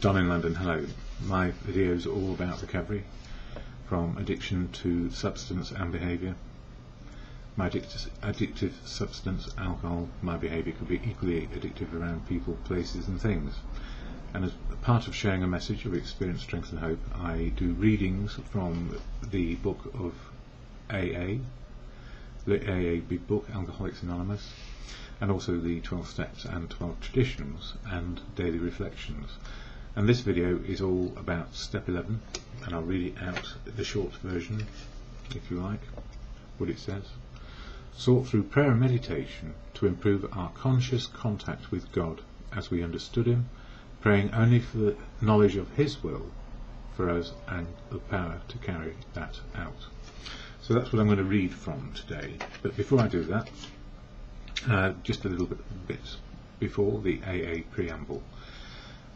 Don in London, hello. My videos are all about recovery from addiction to substance and behaviour. My addictive substance, alcohol, my behaviour could be equally addictive around people, places and things. And as part of sharing a message of experience, strength and hope, I do readings from the book of AA, the AA Big Book, Alcoholics Anonymous, and also the 12 Steps and 12 Traditions and Daily Reflections. And this video is all about Step 11, and I'll read it out, the short version, if you like, what it says. Sought through prayer and meditation to improve our conscious contact with God as we understood Him, praying only for the knowledge of His will for us and the power to carry that out. So that's what I'm going to read from today. But before I do that, just a little bit before the AA preamble.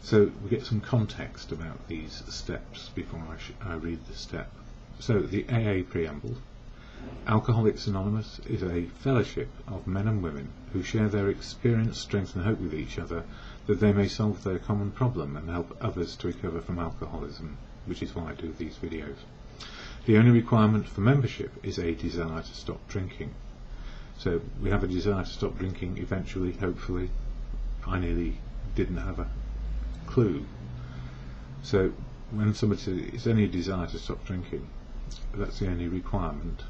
So we get some context about these steps before I read the step. So the AA preamble. Alcoholics Anonymous is a fellowship of men and women who share their experience, strength and hope with each other, that they may solve their common problem and help others to recover from alcoholism, which is why I do these videos. The only requirement for membership is a desire to stop drinking. So we have a desire to stop drinking eventually, hopefully. I nearly didn't have a clue. So when somebody says it's only a desire to stop drinking, that's the only requirement.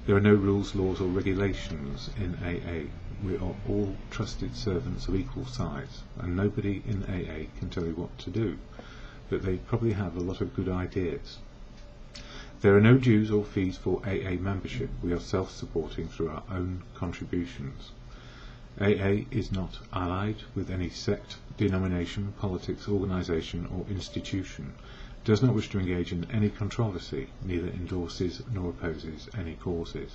There are no rules, laws or regulations in AA. We are all trusted servants of equal size, and nobody in AA can tell you what to do, but they probably have a lot of good ideas. There are no dues or fees for AA membership. We are self-supporting through our own contributions. AA is not allied with any sect, denomination, politics, organisation or institution, does not wish to engage in any controversy, neither endorses nor opposes any causes.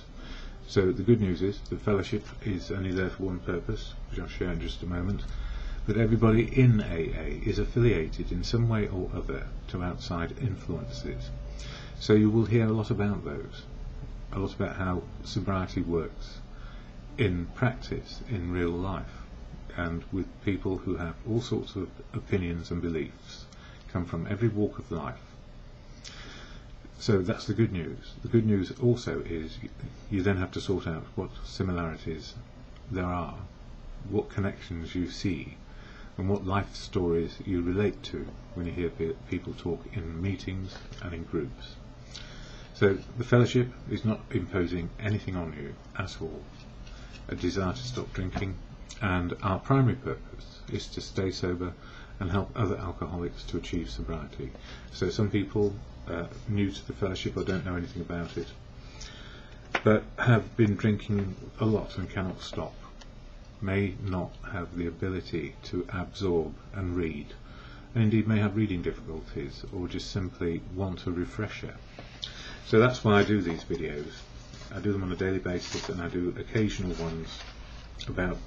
So the good news is the fellowship is only there for one purpose, which I'll share in just a moment, but everybody in AA is affiliated in some way or other to outside influences. So you will hear a lot about those, a lot about how sobriety works in practice, in real life, and with people who have all sorts of opinions and beliefs, come from every walk of life. So that's the good news. The good news also is you then have to sort out what similarities there are, what connections you see, and what life stories you relate to when you hear people talk in meetings and in groups. So the fellowship is not imposing anything on you at all. A desire to stop drinking, and our primary purpose is to stay sober and help other alcoholics to achieve sobriety. So some people new to the fellowship or don't know anything about it, but have been drinking a lot and cannot stop, may not have the ability to absorb and read, and indeed may have reading difficulties or just simply want a refresher. So that's why I do these videos. I do them on a daily basis, and I do occasional ones about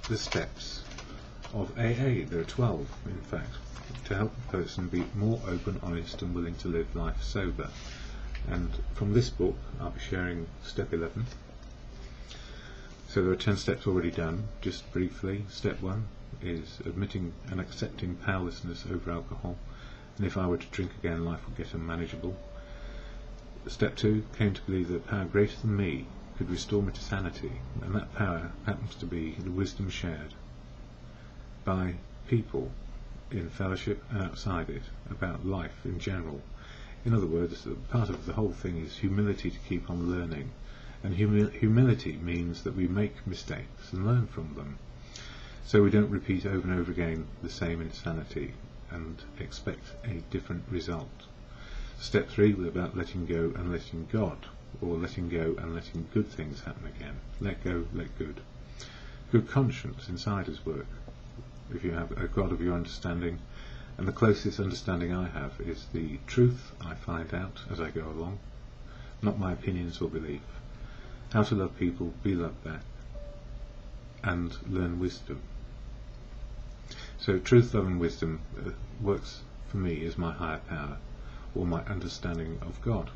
the steps of AA. There are 12 in fact, to help a person be more open, honest and willing to live life sober. And from this book I'll be sharing step 11. So there are 10 steps already done. Just briefly, step 1 is admitting and accepting powerlessness over alcohol, and if I were to drink again life would get unmanageable. Step 2, came to believe that power greater than me could restore me to sanity, and that power happens to be the wisdom shared by people in fellowship and outside it about life in general. In other words, part of the whole thing is humility to keep on learning, and humility means that we make mistakes and learn from them, so we don't repeat over and over again the same insanity and expect a different result. Step 3 was about letting go and letting God, or letting go and letting good things happen again. Let go, let good. Good conscience, insider's work. If you have a God of your understanding, and the closest understanding I have is the truth I find out as I go along, not my opinions or belief. How to love people, be loved back, and learn wisdom. So truth, love and wisdom works for me as my higher power, or my understanding of God.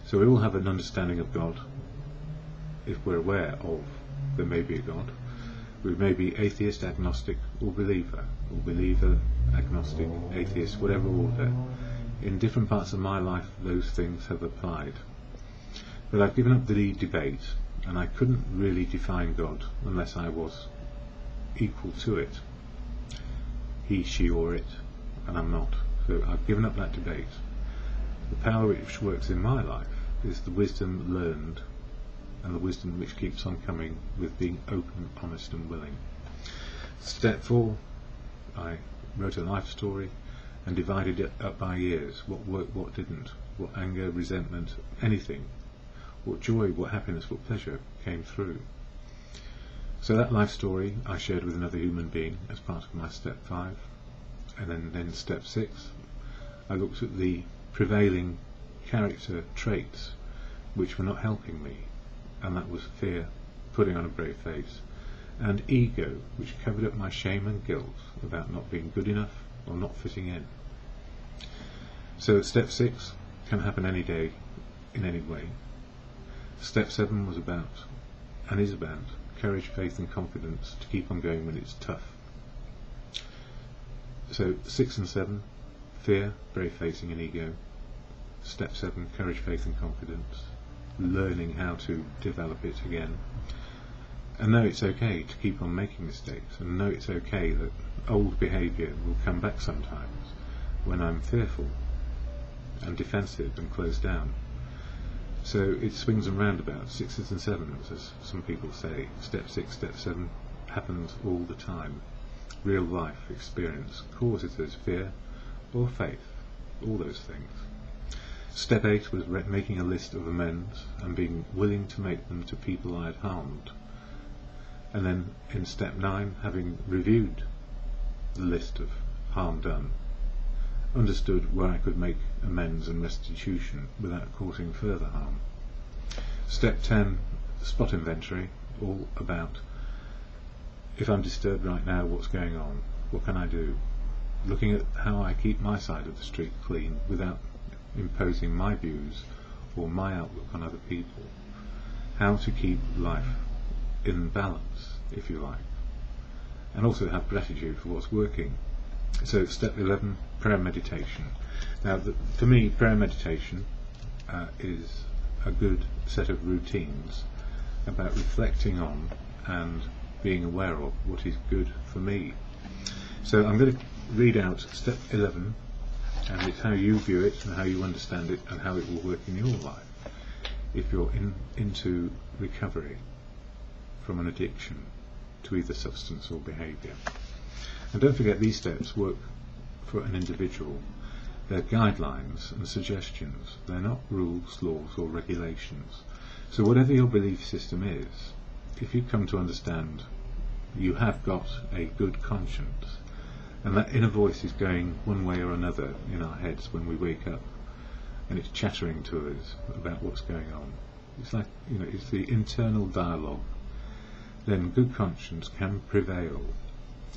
So we all have an understanding of God if we're aware of there may be a God, We may be atheist, agnostic, or believer, agnostic, atheist, whatever order. In different parts of my life those things have applied. But I've given up the debate, and I couldn't really define God unless I was equal to it. He, she, or it, and I'm not. So I've given up that debate. The power which works in my life is the wisdom learned, and the wisdom which keeps on coming with being open, honest and willing. Step 4, I wrote a life story and divided it up by years. What worked, what didn't, what anger, resentment, anything, what joy, what happiness, what pleasure came through. So that life story I shared with another human being as part of my step 5. And then step 6, I looked at the prevailing character traits which were not helping me, and that was fear, putting on a brave face, and ego, which covered up my shame and guilt about not being good enough or not fitting in. So step 6 can happen any day, in any way. Step 7 was about, and is about, courage, faith and confidence to keep on going when it's tough. So 6 and 7, fear, brave facing and ego. Step 7, courage, faith and confidence, learning how to develop it again. And know it's okay to keep on making mistakes, and know it's okay that old behaviour will come back sometimes when I'm fearful and defensive and closed down. So it swings and roundabouts, 6s and 7s, as some people say. Step 6, step 7 happens all the time. Real life experience causes us fear or faith, all those things. Step 8 was making a list of amends and being willing to make them to people I had harmed. And then in step 9, having reviewed the list of harm done, understood where I could make amends and restitution without causing further harm. Step 10, spot inventory, all about, if I'm disturbed right now, what's going on? What can I do? Looking at how I keep my side of the street clean without imposing my views or my outlook on other people. How to keep life in balance, if you like, and also have gratitude for what's working. So step 11, prayer meditation. Now for me, prayer meditation is a good set of routines about reflecting on and being aware of what is good for me. So I'm going to read out step 11, and it's how you view it and how you understand it and how it will work in your life if you're into recovery from an addiction to either substance or behaviour. And don't forget, these steps work for an individual. They're guidelines and suggestions. They're not rules, laws or regulations. So whatever your belief system is, if you come to understand you have got a good conscience, and that inner voice is going one way or another in our heads when we wake up, and it's chattering to us about what's going on. It's like, it's the internal dialogue. Then good conscience can prevail,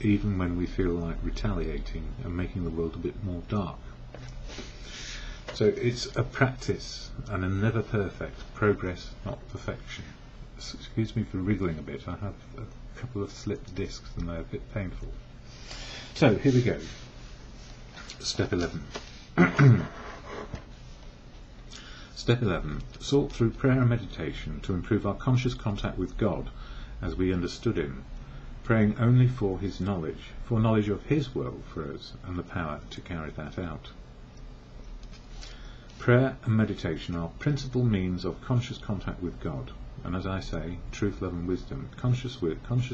even when we feel like retaliating and making the world a bit more dark. So it's a practice and a never perfect progress, not perfection. Excuse me for wriggling a bit. I have a couple of slipped discs and they're a bit painful. So here we go. Step 11. Step 11. Sought through prayer and meditation to improve our conscious contact with God as we understood Him, praying only for His knowledge, for knowledge of His will for us and the power to carry that out. Prayer and meditation are principal means of conscious contact with God, and as I say, truth, love and wisdom. Conscious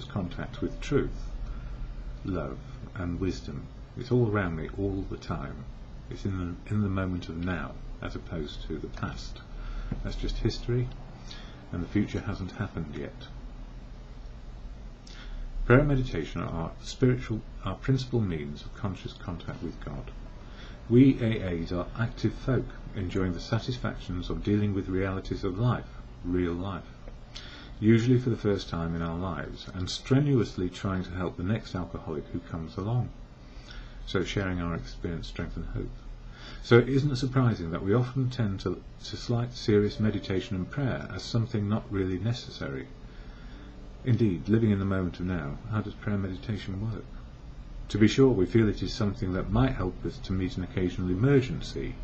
contact with truth, love and wisdom. It's all around me all the time. It's in the moment of now, as opposed to the past. That's just history, and the future hasn't happened yet. Prayer and meditation are principal means of conscious contact with God. We AAs are active folk, enjoying the satisfactions of dealing with realities of life, real life, usually for the first time in our lives, and strenuously trying to help the next alcoholic who comes along. So sharing our experience, strength and hope. So it isn't surprising that we often tend to slight serious meditation and prayer as something not really necessary. Indeed, living in the moment of now, how does prayer meditation work? To be sure, we feel it is something that might help us to meet an occasional emergency,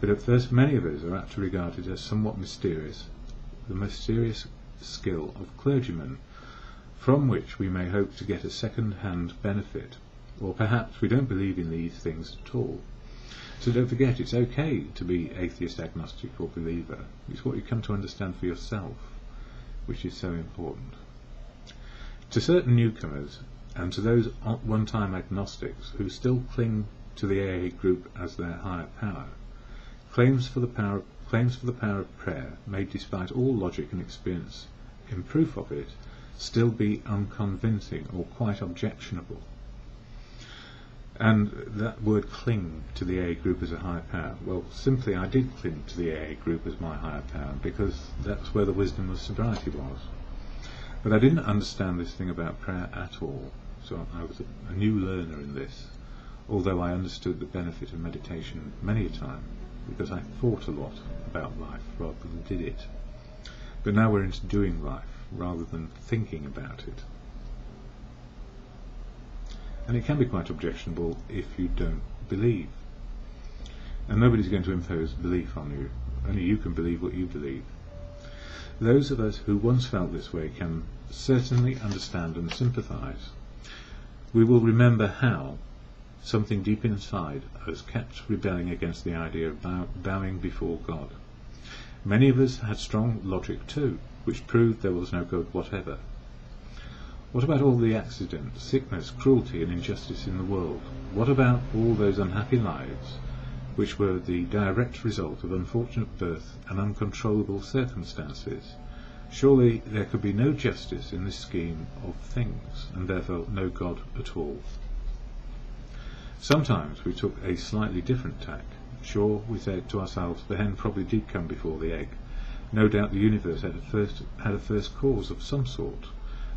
but at first many of us are apt to regard it as somewhat mysterious, the mysterious skill of clergymen, from which we may hope to get a second-hand benefit, or perhaps we don't believe in these things at all. So don't forget, it's okay to be atheist, agnostic or believer. It's what you come to understand for yourself, which is so important. To certain newcomers, and to those one-time agnostics who still cling to the AA group as their higher power, claims for the power of prayer may, despite all logic and experience in proof of it, still be unconvincing or quite objectionable. And that word cling to the AA group as a higher power, well, simply I did cling to the AA group as my higher power because that's where the wisdom of sobriety was. But I didn't understand this thing about prayer at all, so I was a new learner in this, although I understood the benefit of meditation many a time, because I thought a lot about life rather than did it. But now we're into doing life rather than thinking about it. And it can be quite objectionable if you don't believe. And nobody's going to impose belief on you. Only you can believe what you believe. Those of us who once felt this way can certainly understand and sympathise. We will remember how something deep inside us kept rebelling against the idea of bowing before God. Many of us had strong logic too, which proved there was no God whatever. What about all the accidents, sickness, cruelty and injustice in the world? What about all those unhappy lives which were the direct result of unfortunate birth and uncontrollable circumstances? Surely there could be no justice in this scheme of things, and therefore no God at all. Sometimes we took a slightly different tack. Sure, we said to ourselves, the hen probably did come before the egg. No doubt the universe had a first cause of some sort.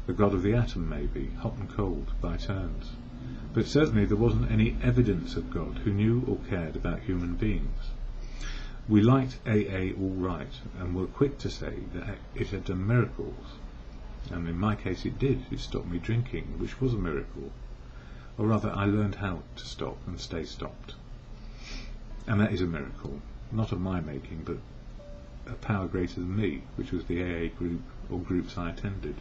The God of the atom, maybe, hot and cold, by turns. But certainly there wasn't any evidence of God who knew or cared about human beings. We liked AA all right, and were quick to say that it had done miracles. And in my case it did. It stopped me drinking, which was a miracle. Or rather, I learned how to stop and stay stopped. And that is a miracle, not of my making, but a power greater than me, which was the AA group or groups I attended.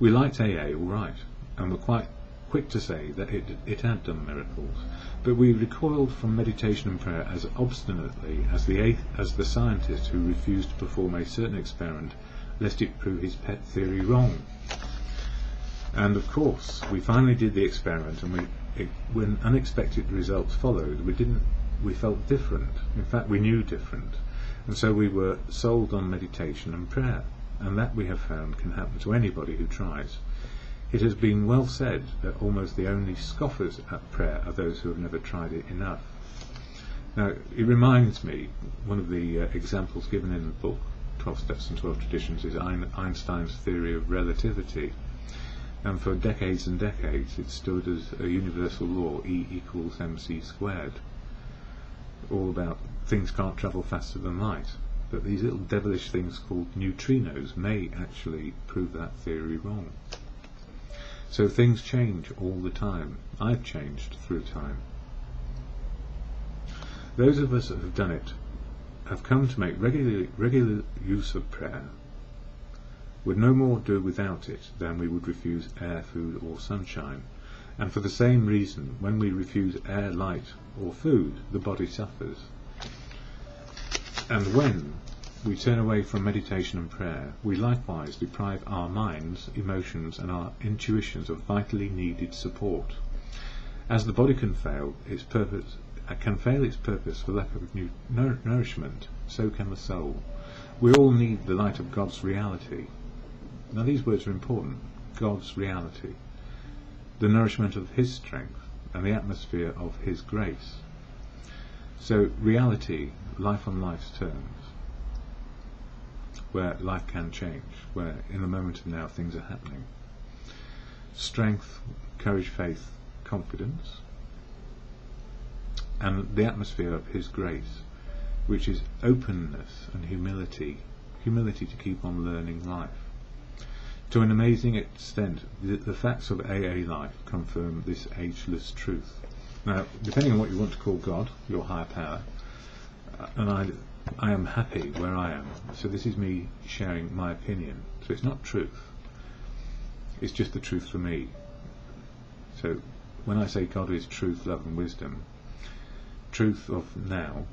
We liked AA all right, and were quite quick to say that it had done miracles, but we recoiled from meditation and prayer as obstinately as the scientist who refused to perform a certain experiment lest it prove his pet theory wrong. And of course, we finally did the experiment, and when unexpected results followed, we felt different. In fact, we knew different, and so we were sold on meditation and prayer. And that, we have found, can happen to anybody who tries. It has been well said that almost the only scoffers at prayer are those who have never tried it enough. Now, it reminds me, one of the examples given in the book, 12 Steps and 12 Traditions, is Einstein's theory of relativity. And for decades and decades it stood as a universal law, E=mc². All about things can't travel faster than light. But these little devilish things called neutrinos may actually prove that theory wrong. So things change all the time. I've changed through time. Those of us that have done it have come to make regular use of prayer, would no more do without it than we would refuse air, food or sunshine. And for the same reason, when we refuse air, light or food, the body suffers. And when we turn away from meditation and prayer, we likewise deprive our minds, emotions and our intuitions of vitally needed support. As the body can fail its purpose for lack of nourishment, so can the soul. We all need the light of God's reality. Now these words are important. God's reality. The nourishment of His strength and the atmosphere of His grace. So reality, life on life's terms, where life can change, where in the moment of now things are happening. Strength, courage, faith, confidence, and the atmosphere of His grace, which is openness and humility humility to keep on learning life. To an amazing extent, the facts of AA life confirm this ageless truth. Now, depending on what you want to call God, your higher power, and I am happy where I am, so this is me sharing my opinion. So it's not truth, it's just the truth for me. So when I say God is truth, love and wisdom, truth of now,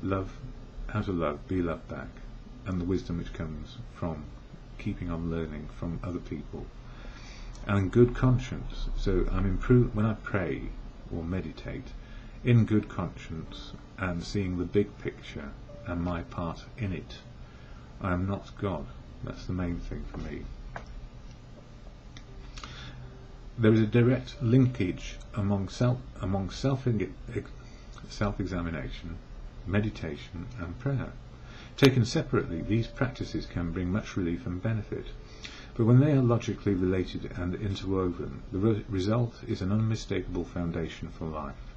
love, how to love, be loved back, and the wisdom which comes from keeping on learning from other people, and good conscience. So I'm improved when I pray or meditate in good conscience and seeing the big picture and my part in it. I am not God. That's the main thing for me. There is a direct linkage among self-examination, meditation and prayer. Taken separately, these practices can bring much relief and benefit, but when they are logically related and interwoven, the result is an unmistakable foundation for life.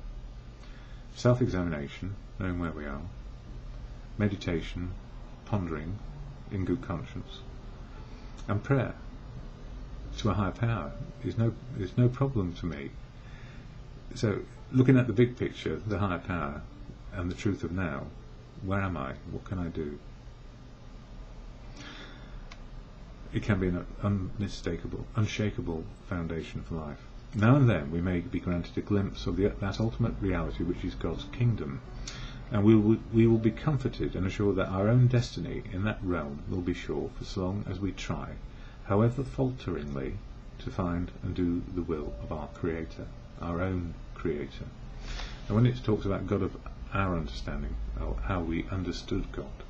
Self-examination, knowing where we are, meditation, pondering in good conscience, and prayer to a higher power is no problem to me. So looking at the big picture, the higher power and the truth of now, where am I? What can I do? It can be an unmistakable, unshakable foundation for life. Now and then we may be granted a glimpse of that ultimate reality which is God's kingdom, and we will be comforted and assured that our own destiny in that realm will be sure for so long as we try, however falteringly, to find and do the will of our Creator, our own Creator. And when it talks about God of our understanding, or how we understood God,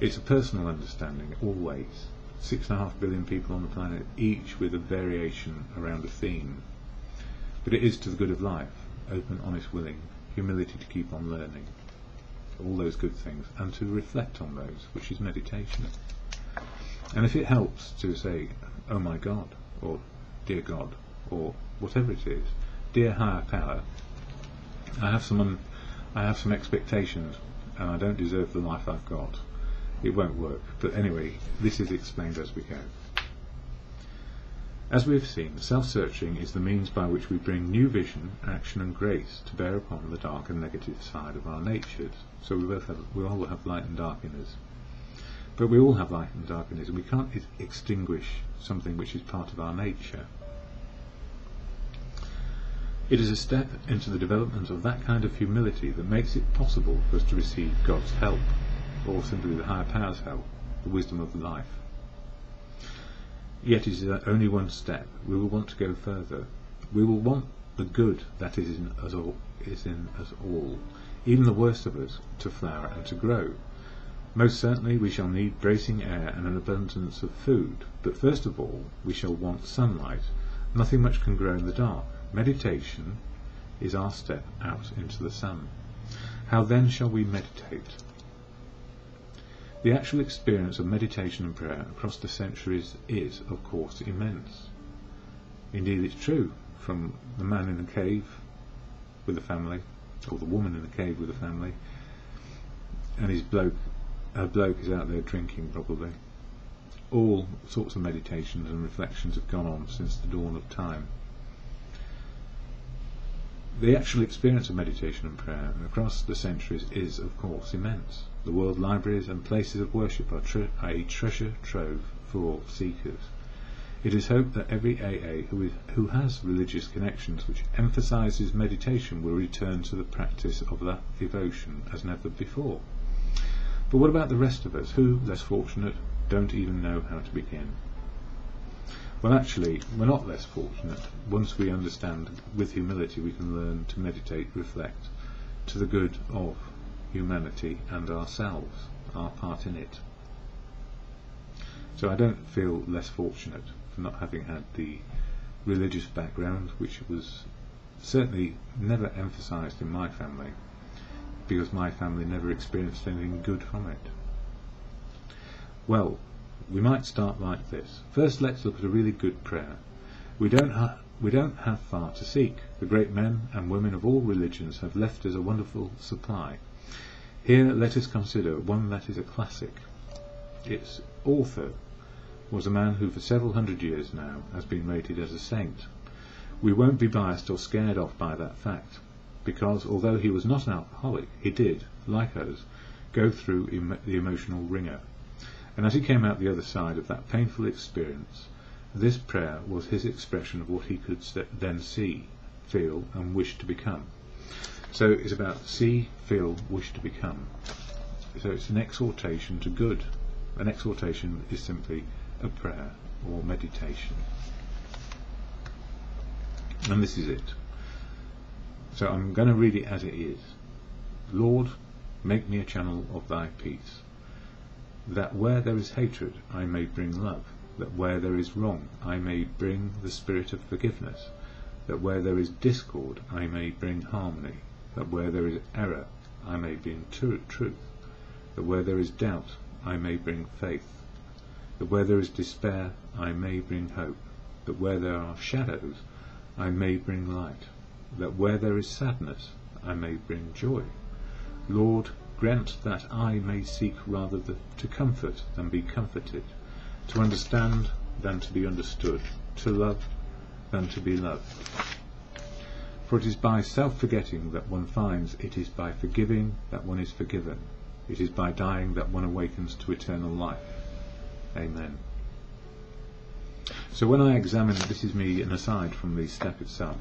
it's a personal understanding always. 6.5 billion people on the planet, each with a variation around a theme. But it is to the good of life, open, honest, willing, humility to keep on learning, all those good things, and to reflect on those, which is meditation. And if it helps to say, oh my God, or dear God, or whatever it is, dear higher power, I have some expectations, and I don't deserve the life I've got. It won't work. But anyway, this is explained as we go. As we have seen, self-searching is the means by which we bring new vision, action and grace to bear upon the dark and negative side of our natures. So we all have light and dark in us. But we all have light and dark in us, and we can't extinguish something which is part of our nature. It is a step into the development of that kind of humility that makes it possible for us to receive God's help, or simply the higher power's help, the wisdom of life. Yet it is only one step. We will want to go further. We will want the good that is in us all, even the worst of us, to flower and to grow. Most certainly we shall need bracing air and an abundance of food, but first of all we shall want sunlight. Nothing much can grow in the dark. Meditation is our step out into the sun. How then shall we meditate? The actual experience of meditation and prayer across the centuries is, of course, immense. Indeed, it's true, from the man in the cave with the family, or the woman in the cave with the family, and her bloke is out there drinking probably. All sorts of meditations and reflections have gone on since the dawn of time. The actual experience of meditation and prayer across the centuries is, of course, immense. The world libraries and places of worship are a treasure trove for all seekers. It is hoped that every AA who has religious connections which emphasises meditation will return to the practice of that devotion as never before. But what about the rest of us who, less fortunate, don't even know how to begin? Well, actually, we're not less fortunate. Once we understand with humility, we can learn to meditate, reflect, to the good of humanity and ourselves, our part in it. So I don't feel less fortunate for not having had the religious background, which was certainly never emphasised in my family, because my family never experienced anything good from it. Well, we might start like this. First, let's look at a really good prayer. We don't have far to seek. The great men and women of all religions have left us a wonderful supply. Here let us consider one that is a classic. Its author was a man who for several hundred years now has been rated as a saint. We won't be biased or scared off by that fact, because although he was not an alcoholic, he did, like us, go through the emotional wringer. And as he came out the other side of that painful experience, this prayer was his expression of what he could then see, feel and wish to become. So it's about see, feel, wish to become. So it's an exhortation to good. An exhortation is simply a prayer or meditation. And this is it. So I'm going to read it as it is. Lord, make me a channel of thy peace, that where there is hatred I may bring love, that where there is wrong I may bring the spirit of forgiveness, that where there is discord I may bring harmony, that where there is error I may bring truth, that where there is doubt I may bring faith, that where there is despair I may bring hope, that where there are shadows I may bring light, that where there is sadness I may bring joy. Lord, grant that I may seek rather to comfort than be comforted, to understand than to be understood, to love than to be loved. For it is by self-forgetting that one finds, it is by forgiving that one is forgiven, it is by dying that one awakens to eternal life. Amen. So when I examine, this is me an aside from the step itself,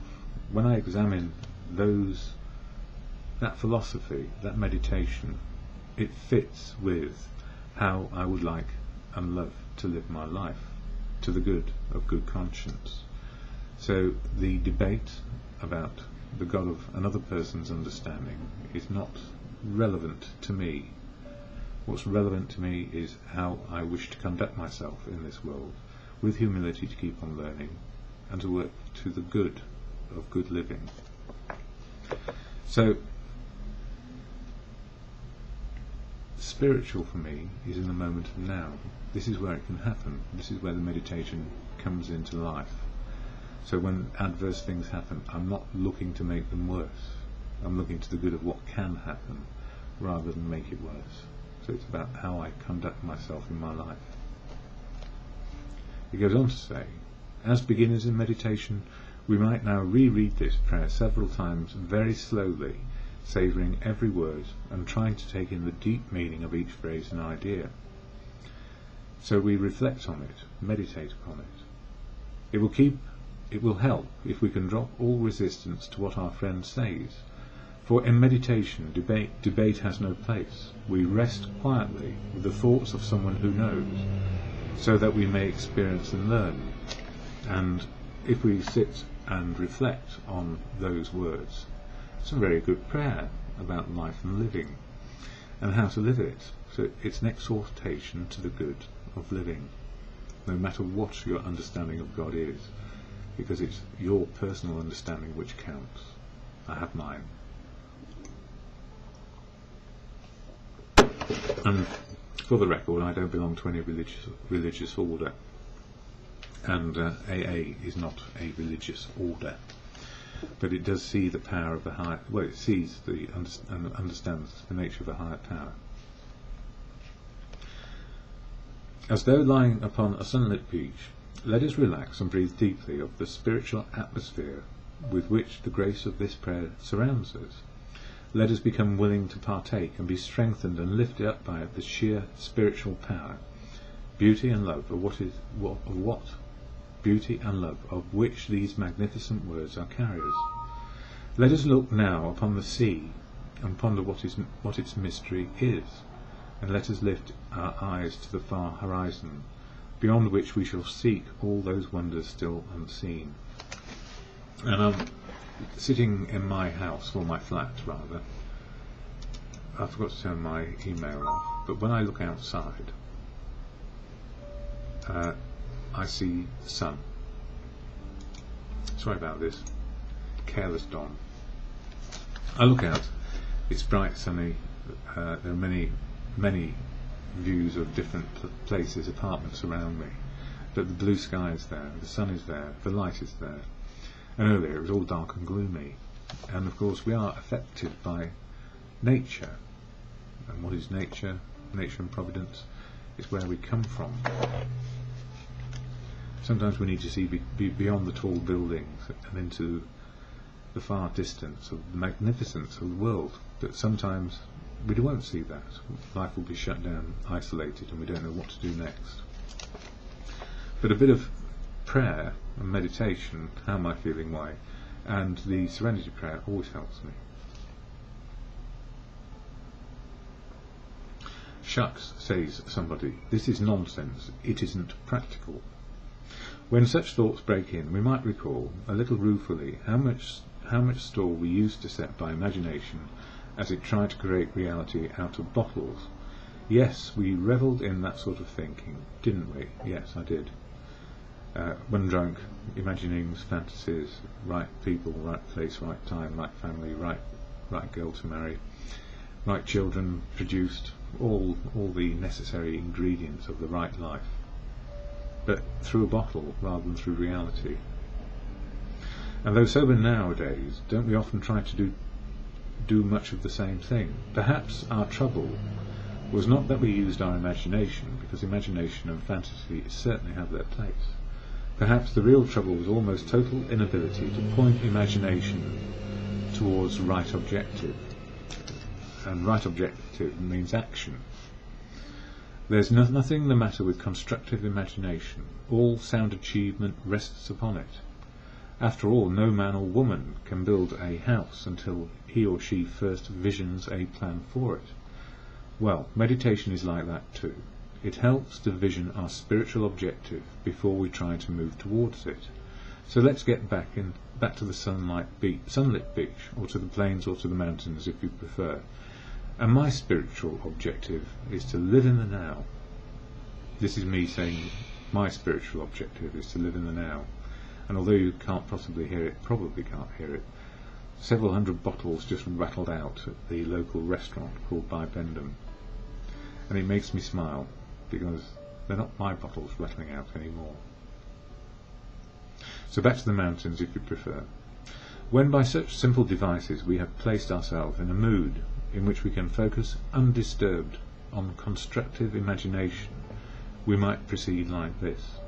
when I examine that philosophy, that meditation, it fits with how I would like and love to live my life, to the good of good conscience. So the debate about the God of another person's understanding is not relevant to me. What's relevant to me is how I wish to conduct myself in this world, with humility to keep on learning, and to work to the good of good living. So, spiritual for me is in the moment of now. This is where it can happen. This is where the meditation comes into life. So when adverse things happen, I'm not looking to make them worse. I'm looking to the good of what can happen, rather than make it worse. So it's about how I conduct myself in my life. He goes on to say, as beginners in meditation, we might now reread this prayer several times very slowly, savouring every word and trying to take in the deep meaning of each phrase and idea. So we reflect on it, meditate upon it. It will help if we can drop all resistance to what our friend says. For in meditation, debate has no place. We rest quietly with the thoughts of someone who knows, so that we may experience and learn. And if we sit and reflect on those words, it's a very good prayer about life and living, and how to live it. So it's an exhortation to the good of living, no matter what your understanding of God is, because it's your personal understanding which counts. I have mine. And for the record, I don't belong to any religious order, and AA is not a religious order, but it does see the power of the higher. Well, it sees and understands the nature of a higher power. As though lying upon a sunlit beach, let us relax and breathe deeply of the spiritual atmosphere with which the grace of this prayer surrounds us. Let us become willing to partake and be strengthened and lifted up by it, the sheer spiritual power, beauty and love of beauty and love of which these magnificent words are carriers. Let us look now upon the sea and ponder what its mystery is, and let us lift our eyes to the far horizon, beyond which we shall seek all those wonders still unseen. And I'm sitting in my house, or my flat rather. I forgot to turn my email off, but when I look outside, I see the sun. Sorry about this. Careless dawn. I look out, it's bright, sunny, there are many views of different places, apartments around me, but the blue sky is there, the sun is there, the light is there. And earlier it was all dark and gloomy, and of course we are affected by nature. And what is nature? Nature and providence. it's where we come from. Sometimes we need to see beyond the tall buildings and into the far distance of the magnificence of the world, but sometimes we won't see that. Life will be shut down, isolated, and we don't know what to do next. But a bit of prayer and meditation, how am I feeling, why, and the Serenity Prayer always helps me. Shucks, says somebody, this is nonsense, it isn't practical. When such thoughts break in, we might recall, a little ruefully, how much store we used to set by imagination as it tried to create reality out of bottles. Yes, we revelled in that sort of thinking, didn't we? Yes, I did. When drunk, imaginings, fantasies, right people, right place, right time, right family, right girl to marry, right children produced, all the necessary ingredients of the right life, but through a bottle rather than through reality. And though sober nowadays, don't we often try to do much of the same thing? Perhaps our trouble was not that we used our imagination, because imagination and fantasy certainly have their place. Perhaps the real trouble was almost total inability to point imagination towards right objective. And right objective means action. There's nothing the matter with constructive imagination. All sound achievement rests upon it. After all, no man or woman can build a house until he or she first visions a plan for it. Well, meditation is like that too. It helps to vision our spiritual objective before we try to move towards it. So let's get back to the sunlit beach, or to the plains, or to the mountains if you prefer. And my spiritual objective is to live in the now. This is me saying my spiritual objective is to live in the now. And although you can't possibly hear it, probably can't hear it, several hundred bottles just rattled out at the local restaurant called Bibendum. And it makes me smile, because they're not my bottles rattling out anymore. So back to the mountains if you prefer. When by such simple devices we have placed ourselves in a mood in which we can focus undisturbed on constructive imagination, we might proceed like this.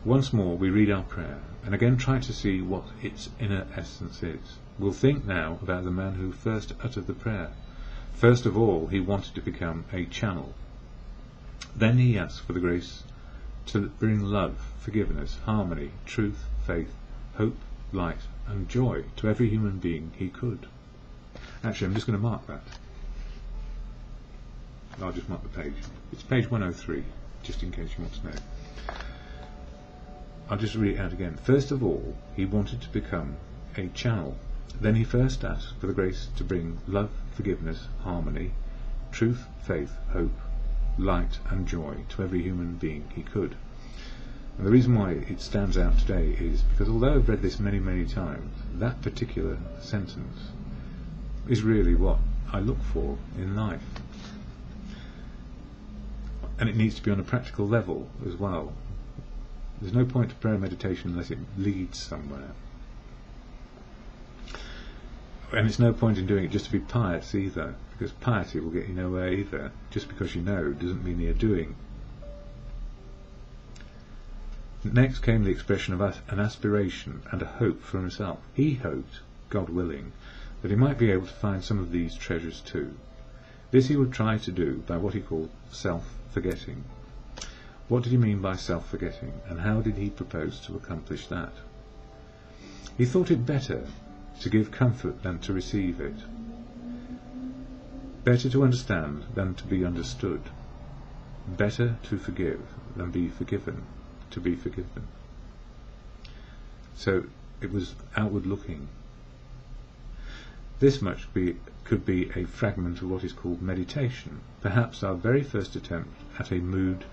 Once more we read our prayer, and again try to see what its inner essence is. We'll think now about the man who first uttered the prayer. First of all, he wanted to become a channel. Then he asked for the grace to bring love, forgiveness, harmony, truth, faith, hope, light, and joy to every human being he could. Actually, I'm just going to mark that. I'll just mark the page. It's page 103, just in case you want to know. I'll just read it out again. First of all, he wanted to become a channel. Then he first asked for the grace to bring love, forgiveness, harmony, truth, faith, hope, light and joy to every human being he could. And the reason why it stands out today is because although I've read this many, many times, that particular sentence is really what I look for in life. And it needs to be on a practical level as well. There's no point to prayer and meditation unless it leads somewhere. And it's no point in doing it just to be pious either, because piety will get you nowhere either. Just because you know doesn't mean you're doing. Next came the expression of an aspiration and a hope for himself. He hoped, God willing, that he might be able to find some of these treasures too. This he would try to do by what he called self-forgetting. What did he mean by self-forgetting, and how did he propose to accomplish that? He thought it better to give comfort than to receive it, better to understand than to be understood, better to forgive than be forgiven, to be forgiven. So it was outward looking. This much could be a fragment of what is called meditation, perhaps our very first attempt at a mood,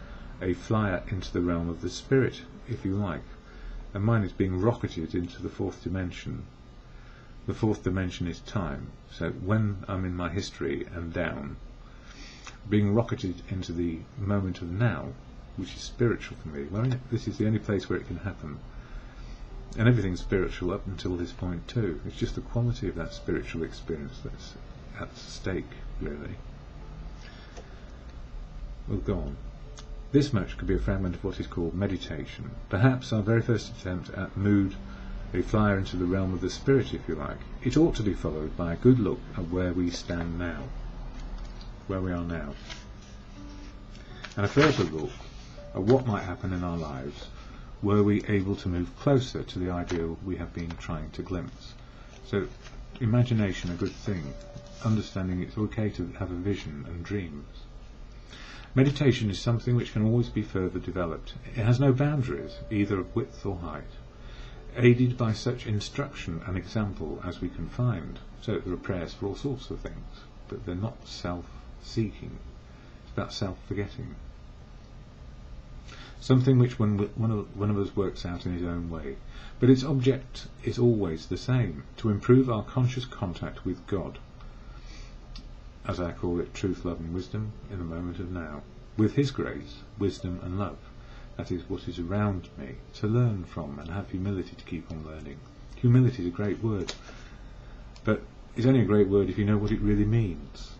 a flyer into the realm of the spirit, if you like, and mine is being rocketed into the fourth dimension. The fourth dimension is time, so when I'm in my history and down, being rocketed into the moment of now, which is spiritual for me, well, this is the only place where it can happen. And everything's spiritual up until this point too. It's just the quality of that spiritual experience that's at stake, really. will go on. This much could be a fragment of what is called meditation, perhaps our very first attempt at mood, a flyer into the realm of the spirit, if you like. It ought to be followed by a good look at where we stand now, where we are now, and a further look at what might happen in our lives were we able to move closer to the ideal we have been trying to glimpse. So, imagination a good thing, understanding it's okay to have a vision and dreams. Meditation is something which can always be further developed. It has no boundaries, either of width or height, aided by such instruction and example as we can find. So there are prayers for all sorts of things, but they're not self-seeking. It's about self-forgetting. Something which one of us works out in his own way, but its object is always the same, to improve our conscious contact with God, as I call it, truth, love and wisdom, in the moment of now, with His grace, wisdom and love. That is what is around me, to learn from and have humility to keep on learning. Humility is a great word, but it's only a great word if you know what it really means.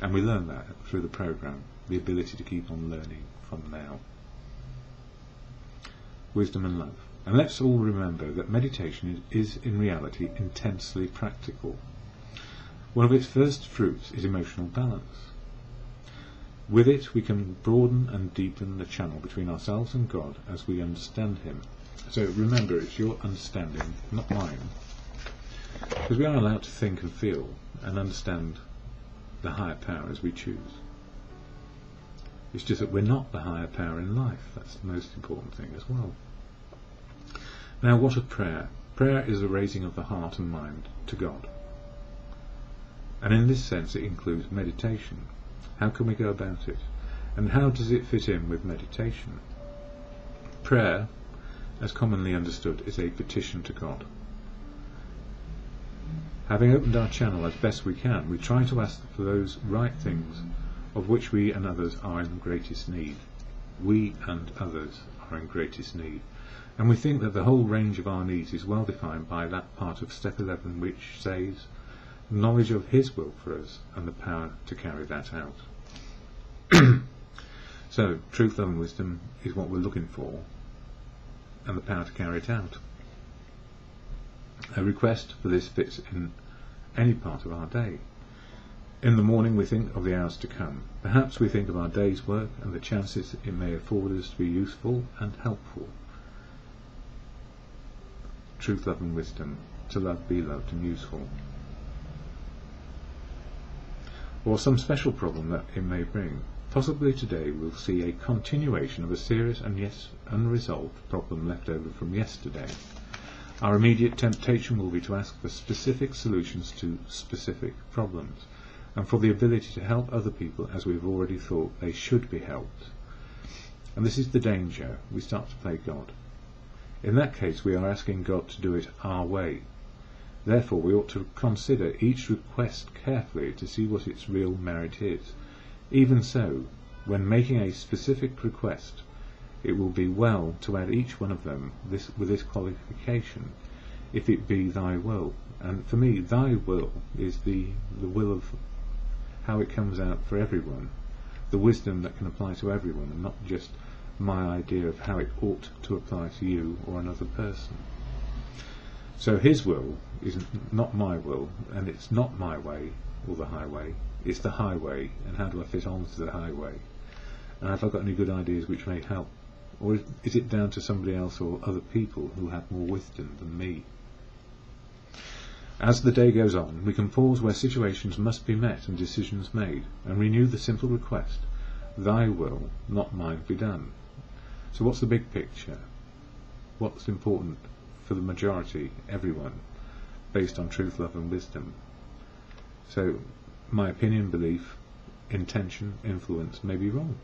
And we learn that through the programme, the ability to keep on learning from now. Wisdom and love. And let's all remember that meditation is in reality intensely practical. One of its first fruits is emotional balance. With it we can broaden and deepen the channel between ourselves and God as we understand Him. So remember, it's your understanding, not mine, because we are allowed to think and feel and understand the higher power as we choose. It's just that we're not the higher power in life. That's the most important thing as well. Now, what of prayer? Prayer is a raising of the heart and mind to God. And in this sense it includes meditation. How can we go about it? And how does it fit in with meditation? Prayer, as commonly understood, is a petition to God. Having opened our channel as best we can, we try to ask for those right things of which we and others are in greatest need. We and others are in greatest need. And we think that the whole range of our needs is well defined by that part of step 11 which says, knowledge of His will for us and the power to carry that out. So, truth, love and wisdom is what we're looking for, and the power to carry it out. A request for this fits in any part of our day. In the morning we think of the hours to come. Perhaps we think of our day's work and the chances it may afford us to be useful and helpful. Truth, love and wisdom, to love, be loved and useful. Or some special problem that it may bring. Possibly today we'll see a continuation of a serious and yet unresolved problem left over from yesterday. Our immediate temptation will be to ask for specific solutions to specific problems, and for the ability to help other people as we've already thought they should be helped. And this is the danger. We start to play God. In that case we are asking God to do it our way. Therefore we ought to consider each request carefully to see what its real merit is. Even so, when making a specific request, it will be well to add each one of them with this qualification, if it be Thy will. And for me, Thy will is the will of how it comes out for everyone, the wisdom that can apply to everyone, and not just my idea of how it ought to apply to you or another person. So His will is not my will, and it's not my way or the highway, it's the highway, and how do I fit onto the highway? And have I got any good ideas which may help? Or is it down to somebody else or other people who have more wisdom than me? As the day goes on, we can pause where situations must be met and decisions made, and renew the simple request, Thy will, not mine, be done. So what's the big picture? What's important for the majority, everyone, based on truth, love and wisdom? So my opinion, belief, intention, influence may be wrong.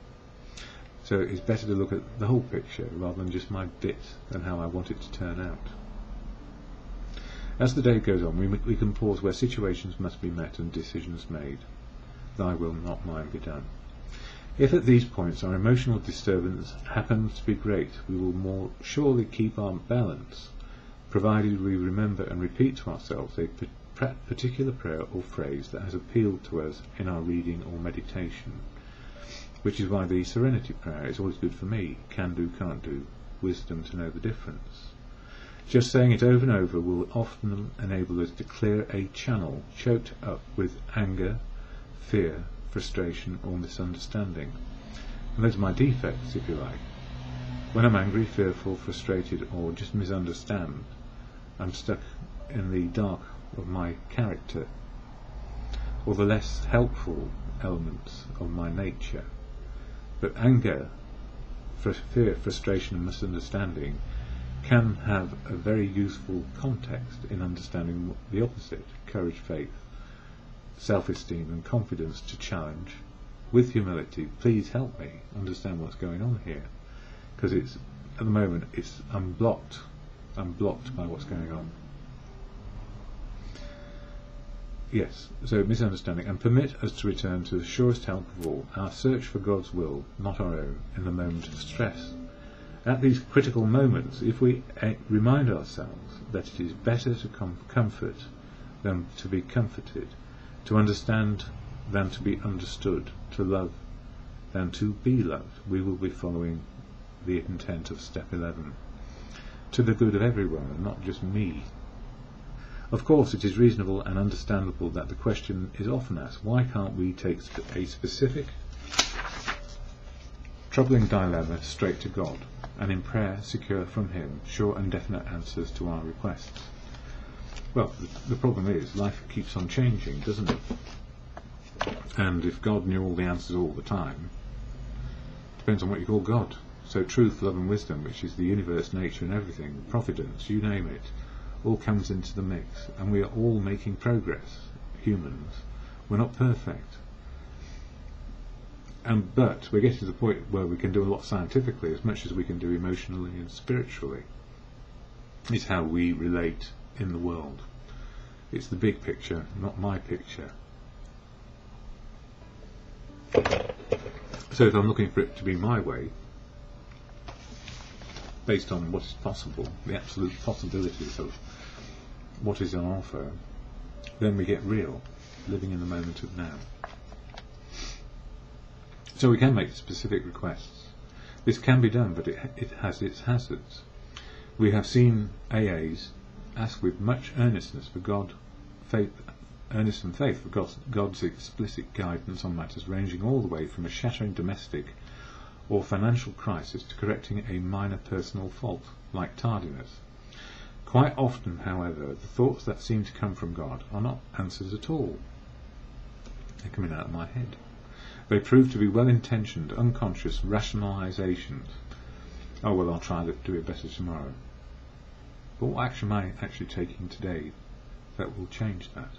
So it's better to look at the whole picture rather than just my bit and how I want it to turn out. As the day goes on, we can pause where situations must be met and decisions made. Thy will, not mine, be done. If at these points our emotional disturbance happens to be great, we will more surely keep our balance, provided we remember and repeat to ourselves a particular prayer or phrase that has appealed to us in our reading or meditation, which is why the Serenity Prayer is always good for me. Can do, can't do, wisdom to know the difference. Just saying it over and over will often enable us to clear a channel choked up with anger, fear, frustration or misunderstanding. And those are my defects, if you like. When I'm angry, fearful, frustrated or just misunderstand, I'm stuck in the dark of my character or the less helpful elements of my nature. But anger, fear, frustration and misunderstanding can have a very useful context in understanding the opposite: courage, faith, self-esteem and confidence to challenge with humility. Please help me understand what's going on here, because it's at the moment I'm blocked by what's going on. Yes, so misunderstanding, and permit us to return to the surest help of all, our search for God's will, not our own, in the moment of stress. At these critical moments, if we remind ourselves that it is better to comfort than to be comforted, to understand than to be understood, to love than to be loved, we will be following the intent of step 11, to the good of everyone and not just me. Of course, it is reasonable and understandable that the question is often asked, why can't we take a specific troubling dilemma straight to God, and in prayer secure from Him sure and definite answers to our requests? Well, the problem is, life keeps on changing, doesn't it? And if God knew all the answers all the time, depends on what you call God. So truth, love and wisdom, which is the universe, nature and everything, providence, you name it, all comes into the mix, and we are all making progress, humans. We're not perfect. But we're getting to the point where we can do a lot scientifically as much as we can do emotionally and spiritually. It's how we relate in the world. It's the big picture, not my picture. So if I'm looking for it to be my way, based on what is possible, the absolute possibilities of what is on offer, then we get real, living in the moment of now. So we can make specific requests. This can be done, but it has its hazards. We have seen AAs ask with much earnestness for earnest and faith for God's explicit guidance on matters ranging all the way from a shattering domestic or financial crisis to correcting a minor personal fault, like tardiness. Quite often, however, the thoughts that seem to come from God are not answers at all. They're coming out of my head. They prove to be well-intentioned, unconscious rationalizations. Oh, well, I'll try to do it better tomorrow. But what action am I actually taking today that will change that?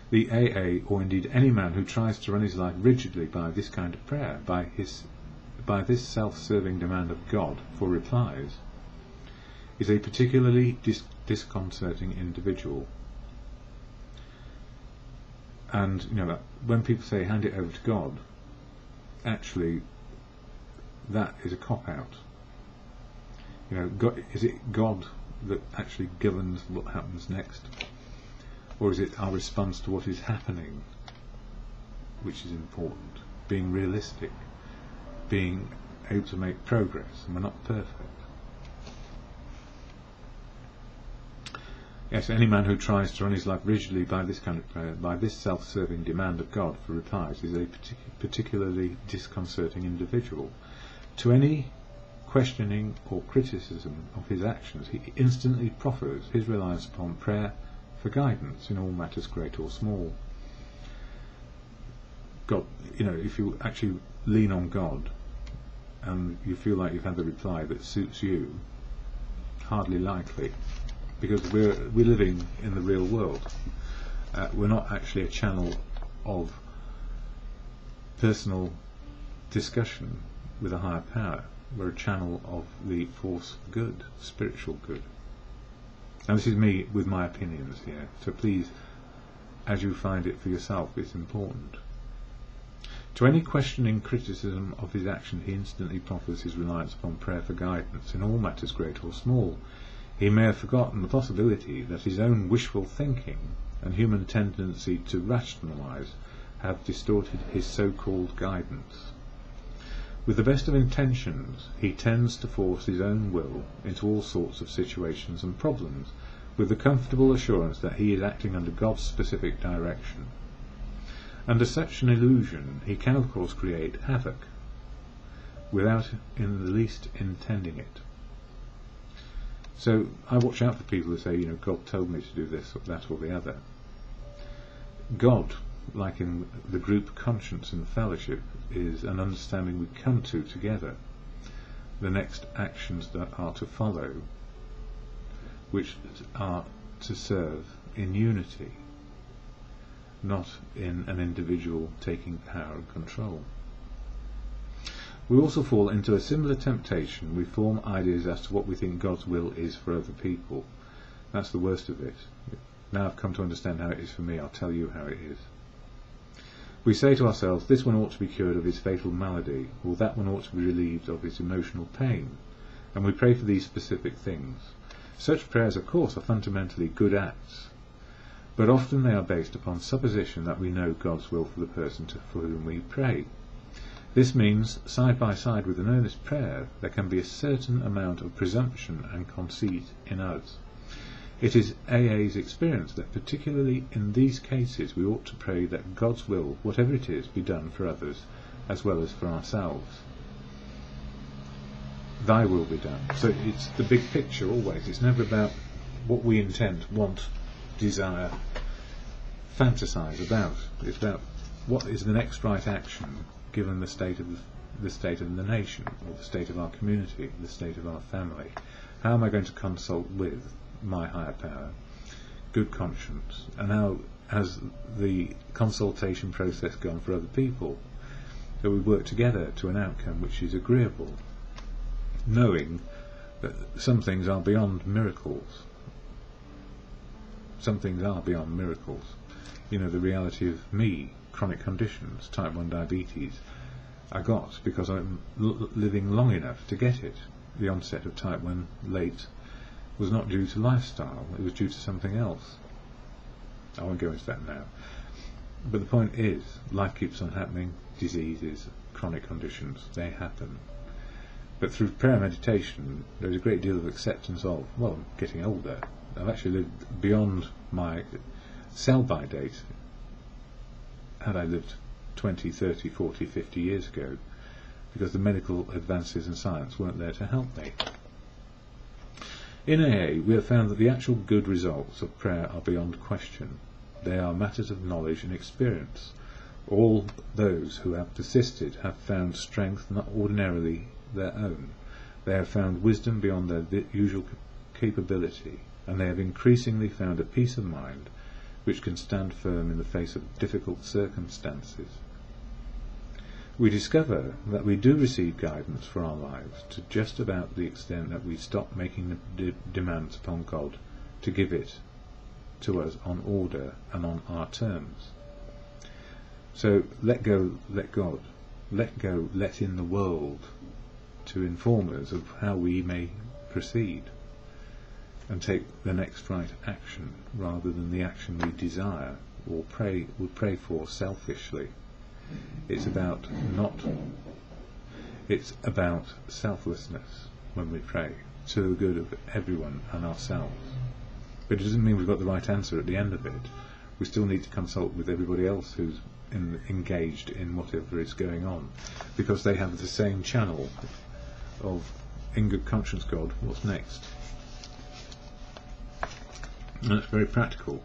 The AA, or indeed any man who tries to run his life rigidly by this kind of prayer, by this self-serving demand of God for replies, is a particularly disconcerting individual. And when people say hand it over to God, actually that is a cop-out. Is it God that actually governs what happens next, or is it our response to what is happening which is important? Being realistic, being able to make progress, and we're not perfect. Yes, any man who tries to run his life rigidly by this kind of prayer, by this self-serving demand of God for replies, is a particularly disconcerting individual. To any questioning or criticism of his actions, he instantly proffers his reliance upon prayer for guidance in all matters great or small. God, if you actually lean on God and you feel like you've had the reply that suits you, hardly likely. Because we're living in the real world. We're not actually a channel of personal discussion with a higher power. We're a channel of the force of good, spiritual good. And this is me with my opinions here. So please, as you find it for yourself, it's important. To any questioning criticism of his action, he instantly proffers his reliance upon prayer for guidance in all matters great or small. he may have forgotten the possibility that his own wishful thinking and human tendency to rationalize have distorted his so-called guidance. With the best of intentions, he tends to force his own will into all sorts of situations and problems, with the comfortable assurance that he is acting under God's specific direction. Under such an illusion, he can of course create havoc, without in the least intending it. So I watch out for people who say, God told me to do this or that or the other. God, like in the group conscience and fellowship, is an understanding we come to together, the next actions that are to follow, which are to serve in unity, not in an individual taking power and control. We also fall into a similar temptation. We form ideas as to what we think God's will is for other people. That's the worst of it. Now I've come to understand how it is for me, I'll tell you how it is. We say to ourselves, this one ought to be cured of his fatal malady, or that one ought to be relieved of his emotional pain, and we pray for these specific things. Such prayers, of course, are fundamentally good acts, but often they are based upon supposition that we know God's will for the person for whom we pray. This means, side by side with an earnest prayer, there can be a certain amount of presumption and conceit in us. It is AA's experience that particularly in these cases we ought to pray that God's will, whatever it is, be done for others as well as for ourselves. Thy will be done. So it's the big picture always. It's never about what we intend, want, desire, fantasize about. It's about what is the next right action given the state of the nation, or the state of our community, the state of our family. How am I going to consult with my higher power, good conscience, and how has the consultation process gone for other people, that we work together to an outcome which is agreeable, knowing that some things are beyond miracles. Some things are beyond miracles. The reality of me, chronic conditions, type 1 diabetes, I got because I'm living long enough to get it. The onset of type 1 late was not due to lifestyle, it was due to something else. I won't go into that now. But the point is, life keeps on happening, diseases, chronic conditions, they happen. But through prayer and meditation, there's a great deal of acceptance of, well, I'm getting older. I've actually lived beyond my sell-by date. Had I lived 20, 30, 40, 50 years ago, because the medical advances in science weren't there to help me. In AA, we have found that the actual good results of prayer are beyond question. They are matters of knowledge and experience. All those who have persisted have found strength not ordinarily their own. They have found wisdom beyond their usual capability, and they have increasingly found a peace of mind which can stand firm in the face of difficult circumstances. We discover that we do receive guidance for our lives to just about the extent that we stop making the demands upon God to give it to us on order and on our terms. So let go, let God. Let go, let in the world to inform us of how we may proceed and take the next right action rather than the action we desire or would pray for selfishly. It's about selflessness when we pray, to the good of everyone and ourselves. But it doesn't mean we've got the right answer at the end of it. We still need to consult with everybody else who's engaged in whatever is going on, because they have the same channel of, in good conscience, God, what's next? And that's very practical.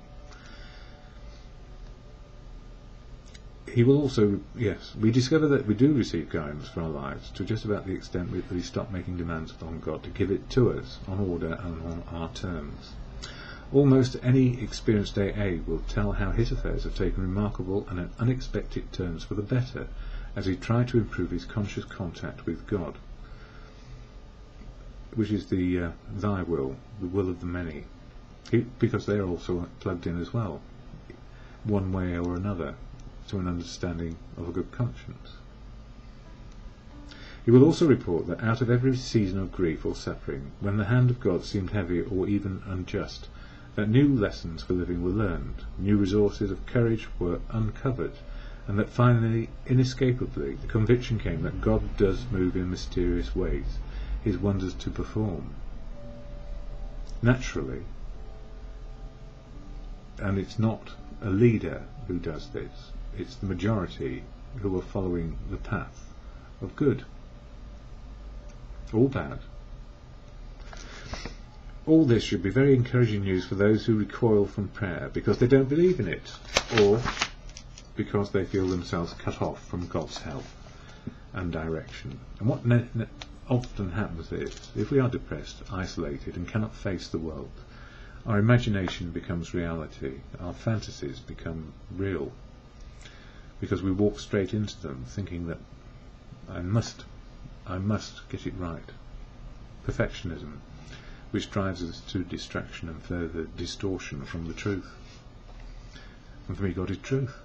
He will also, yes, we discover that we do receive guidance for our lives to just about the extent that we stop making demands upon God to give it to us on order and on our terms. Almost any experienced AA will tell how his affairs have taken remarkable and unexpected turns for the better as he tried to improve his conscious contact with God, which is the thy will, the will of the many, because they are also plugged in as well, one way or another, to an understanding of a good conscience. He will also report that out of every season of grief or suffering, when the hand of God seemed heavy or even unjust, that new lessons for living were learned, new resources of courage were uncovered, and that finally, inescapably, the conviction came that God does move in mysterious ways, his wonders to perform. Naturally, and it's not a leader who does this, it's the majority who are following the path of good. All bad. All this should be very encouraging news for those who recoil from prayer because they don't believe in it, or because they feel themselves cut off from God's help and direction. And what often happens is, if we are depressed, isolated, and cannot face the world, our imagination becomes reality, our fantasies become real, because we walk straight into them thinking that I must get it right. Perfectionism, which drives us to distraction and further distortion from the truth. And for me, God is truth.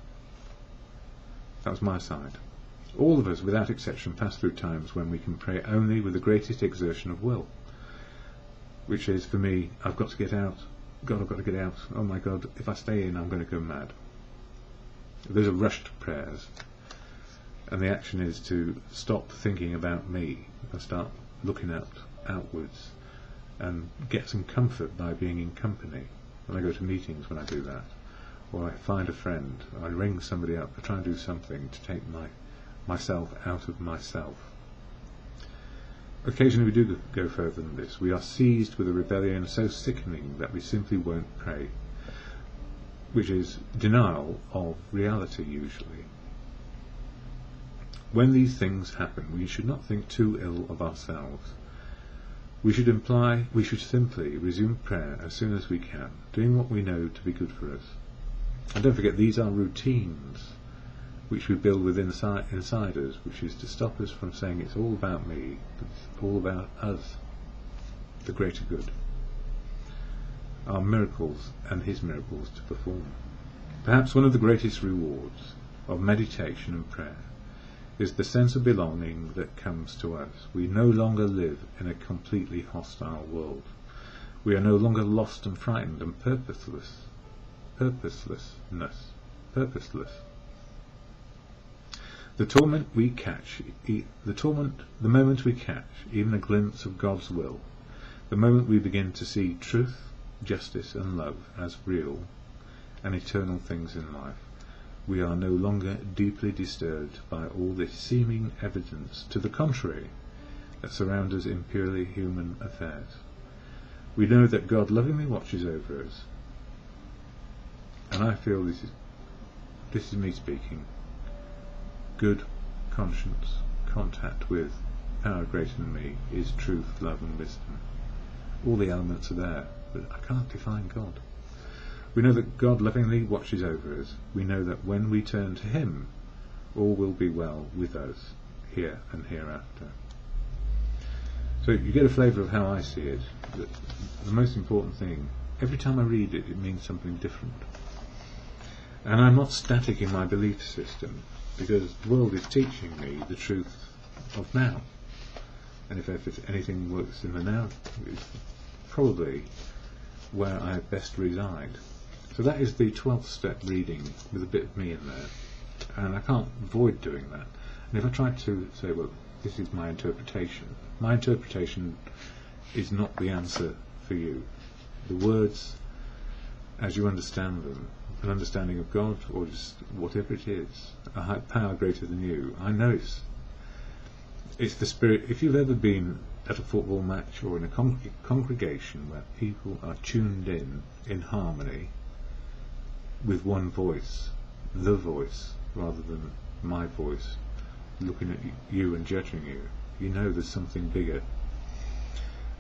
That was my side. All of us, without exception, pass through times when we can pray only with the greatest exertion of will, which is, for me, I've got to get out. God, I've got to get out. Oh my God, if I stay in, I'm going to go mad. Those are rushed prayers. And the action is to stop thinking about me and start looking outwards and get some comfort by being in company. When I go to meetings, when I do that, or I find a friend, I ring somebody up, I try and do something to take myself out of myself. Occasionally we do go further than this. We are seized with a rebellion so sickening that we simply won't pray, which is denial of reality usually. When these things happen, we should not think too ill of ourselves. We should simply resume prayer as soon as we can, doing what we know to be good for us. And don't forget, these are routines which we build within inside us, which is to stop us from saying it's all about me, but it's all about us, the greater good, our miracles and his miracles to perform. Perhaps one of the greatest rewards of meditation and prayer is the sense of belonging that comes to us. We no longer live in a completely hostile world. We are no longer lost and frightened and purposeless. The moment we catch even a glimpse of God's will, the moment we begin to see truth, justice and love as real and eternal things in life, we are no longer deeply disturbed by all this seeming evidence to the contrary that surrounds us in purely human affairs. We know that God lovingly watches over us, and I feel this is me speaking. Good conscience, contact with power greater than me is truth, love and wisdom. All the elements are there, but I can't define God. We know that God lovingly watches over us. We know that when we turn to him, all will be well with us here and hereafter. So you get a flavour of how I see it. That the most important thing, every time I read it, it means something different. And I'm not static in my belief system, because the world is teaching me the truth of now. And if anything works in the now, it's probably where I best reside. So that is the 12th step reading with a bit of me in there, and I can't avoid doing that. And if I try to say, well, this is my interpretation is not the answer for you. The words, as you understand them, an understanding of God, or just whatever it is, a power greater than you. I know it's the spirit. If you've ever been at a football match or in a congregation where people are tuned in harmony with one voice, the voice, rather than my voice, looking at you and judging you, you know there's something bigger.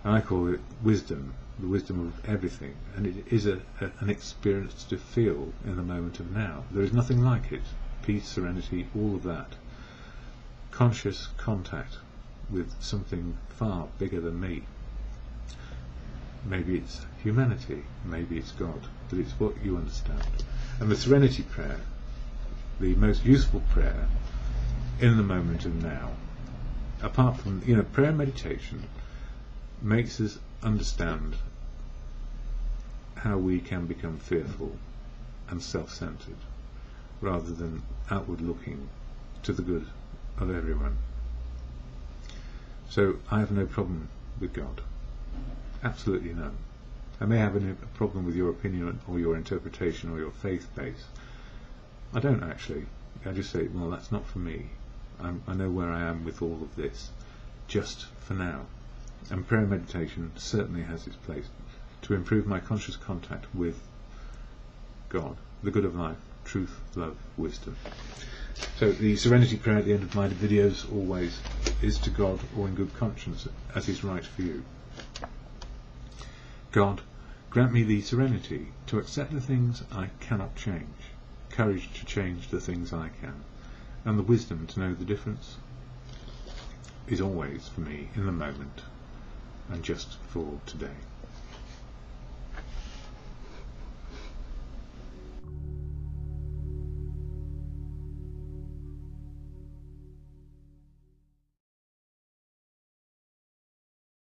And I call it wisdom, the wisdom of everything, and it is an experience to feel in the moment of now. There is nothing like it. Peace, serenity, all of that. Conscious contact with something far bigger than me. Maybe it's humanity, maybe it's God, but it's what you understand. And the serenity prayer, the most useful prayer in the moment of now, apart from, prayer and meditation makes us understand how we can become fearful and self-centered rather than outward looking to the good of everyone. So I have no problem with God. Absolutely none. I may have a problem with your opinion or your interpretation or your faith base. I don't actually. I just say, well, that's not for me. I know where I am with all of this, just for now. And prayer and meditation certainly has its place to improve my conscious contact with God, the good of life, truth, love, wisdom. So the serenity prayer at the end of my videos always is to God, or in good conscience, as is right for you. God, grant me the serenity to accept the things I cannot change, courage to change the things I can, and the wisdom to know the difference is always for me in the moment and just for today.